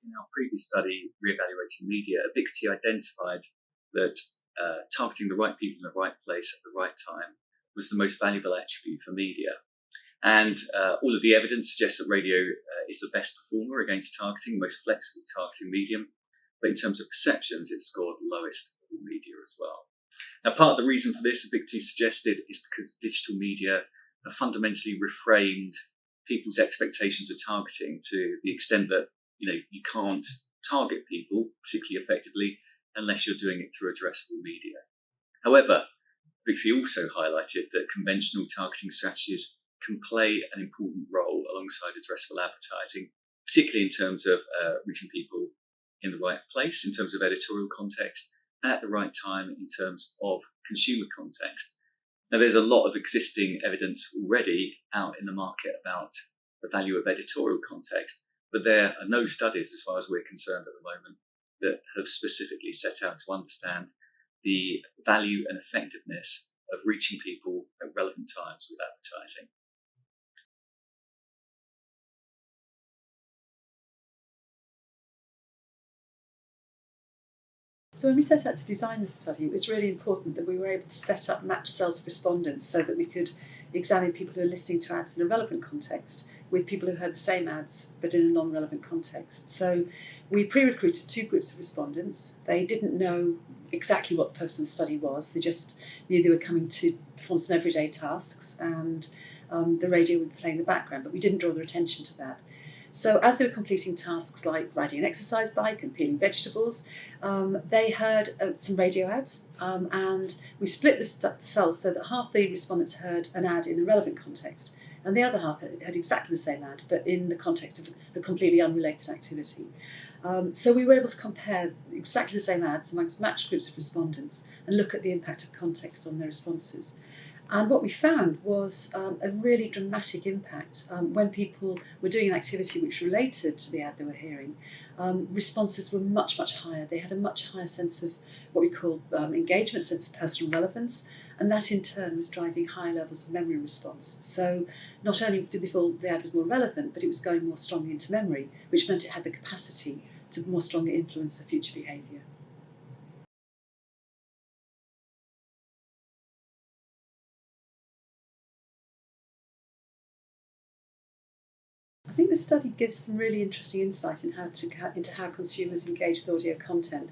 in our previous study, Re-evaluating Media, Ubiquity identified that targeting the right people in the right place at the right time was the most valuable attribute for media. And all of the evidence suggests that radio is the best performer against targeting, most flexible targeting medium. But in terms of perceptions, it scored lowest of all media as well. Now, part of the reason for this, Ubiquity suggested, is because digital media have fundamentally reframed people's expectations of targeting to the extent that you can't target people particularly effectively unless you're doing it through addressable media. However, Ubiquity also highlighted that conventional targeting strategies can play an important role alongside addressable advertising, particularly in terms of reaching people in the right place, in terms of editorial context, and at the right time in terms of consumer context. Now, there's a lot of existing evidence already out in the market about the value of editorial context, but there are no studies, as far as we're concerned at the moment, that have specifically set out to understand the value and effectiveness of reaching people at relevant times with advertising. So when we set out to design this study, it was really important that we were able to set up matched cells of respondents so that we could examine people who are listening to ads in a relevant context with people who heard the same ads but in a non-relevant context. So we pre-recruited two groups of respondents. They didn't know exactly what the purpose of the study was. They just knew they were coming to perform some everyday tasks, and the radio would play in the background, but we didn't draw their attention to that. So as they were completing tasks like riding an exercise bike and peeling vegetables, they heard some radio ads, and we split the cells so that half the respondents heard an ad in the relevant context, and the other half had exactly the same ad, but in the context of a completely unrelated activity. So we were able to compare exactly the same ads amongst matched groups of respondents and look at the impact of context on their responses. And what we found was a really dramatic impact. When people were doing an activity which related to the ad they were hearing, responses were much, much higher. They had a much higher sense of what we call engagement, sense of personal relevance, and that in turn was driving higher levels of memory response. So not only did they feel the ad was more relevant, but it was going more strongly into memory, which meant it had the capacity to more strongly influence their future behaviour. I think the study gives some really interesting insight into how consumers engage with audio content.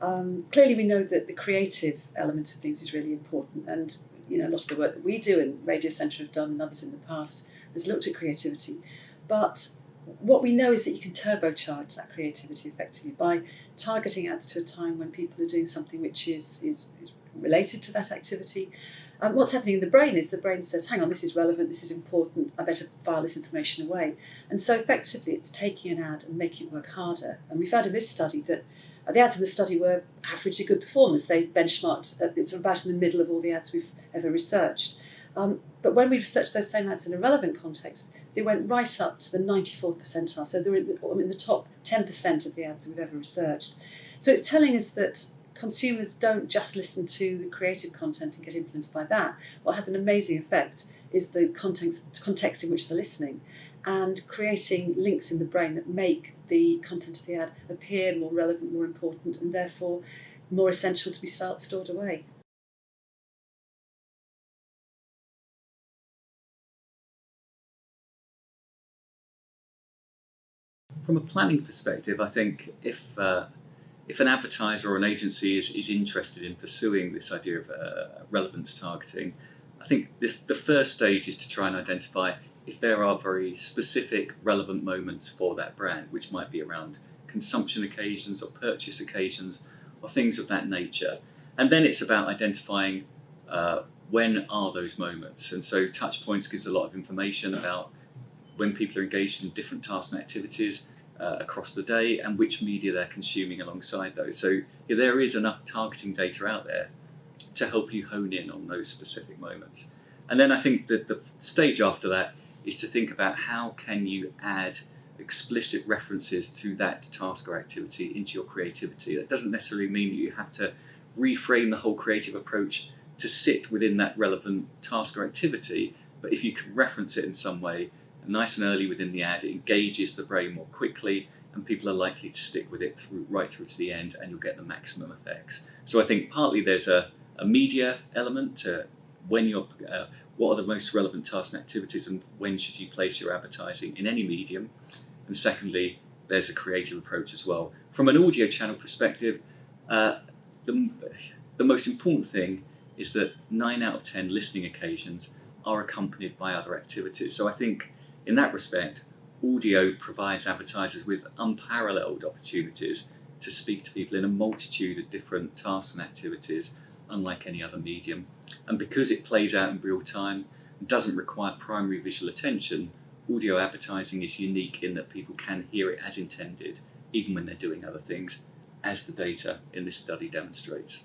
Clearly, we know that the creative element of things is really important, and a lot of the work that we do and Radiocentre have done and others in the past has looked at creativity. But what we know is that you can turbocharge that creativity effectively by targeting ads to a time when people are doing something which is related to that activity. What's happening in the brain is the brain says, hang on, this is relevant, this is important, I better file this information away. And so effectively it's taking an ad and making it work harder. And we found in this study that the ads in the study were averagely good performers. They benchmarked it's about in the middle of all the ads we've ever researched. But when we researched those same ads in a relevant context, they went right up to the 94th percentile. So they were in the top 10% of the ads we've ever researched. So it's telling us that consumers don't just listen to the creative content and get influenced by that. What has an amazing effect is the context in which they're listening, and creating links in the brain that make the content of the ad appear more relevant, more important, and therefore more essential to be stored away. From a planning perspective, I think if an advertiser or an agency is interested in pursuing this idea of relevance targeting, I think the first stage is to try and identify if there are very specific relevant moments for that brand, which might be around consumption occasions or purchase occasions or things of that nature. And then it's about identifying when are those moments. And so Touchpoints gives a lot of information about when people are engaged in different tasks and activities across the day and which media they're consuming alongside those. So there is enough targeting data out there to help you hone in on those specific moments. And then I think that the stage after that is to think about how can you add explicit references to that task or activity into your creativity. That doesn't necessarily mean that you have to reframe the whole creative approach to sit within that relevant task or activity, but if you can reference it in some way, nice and early within the ad, it engages the brain more quickly, and people are likely to stick with it right through to the end, and you'll get the maximum effects. So I think partly there's a media element to when you're, what are the most relevant tasks and activities, and when should you place your advertising in any medium. And secondly, there's a creative approach as well. From an audio channel perspective, the most important thing is that 9 out of 10 listening occasions are accompanied by other activities. So I think in that respect, audio provides advertisers with unparalleled opportunities to speak to people in a multitude of different tasks and activities, unlike any other medium. And because it plays out in real time and doesn't require primary visual attention, audio advertising is unique in that people can hear it as intended, even when they're doing other things, as the data in this study demonstrates.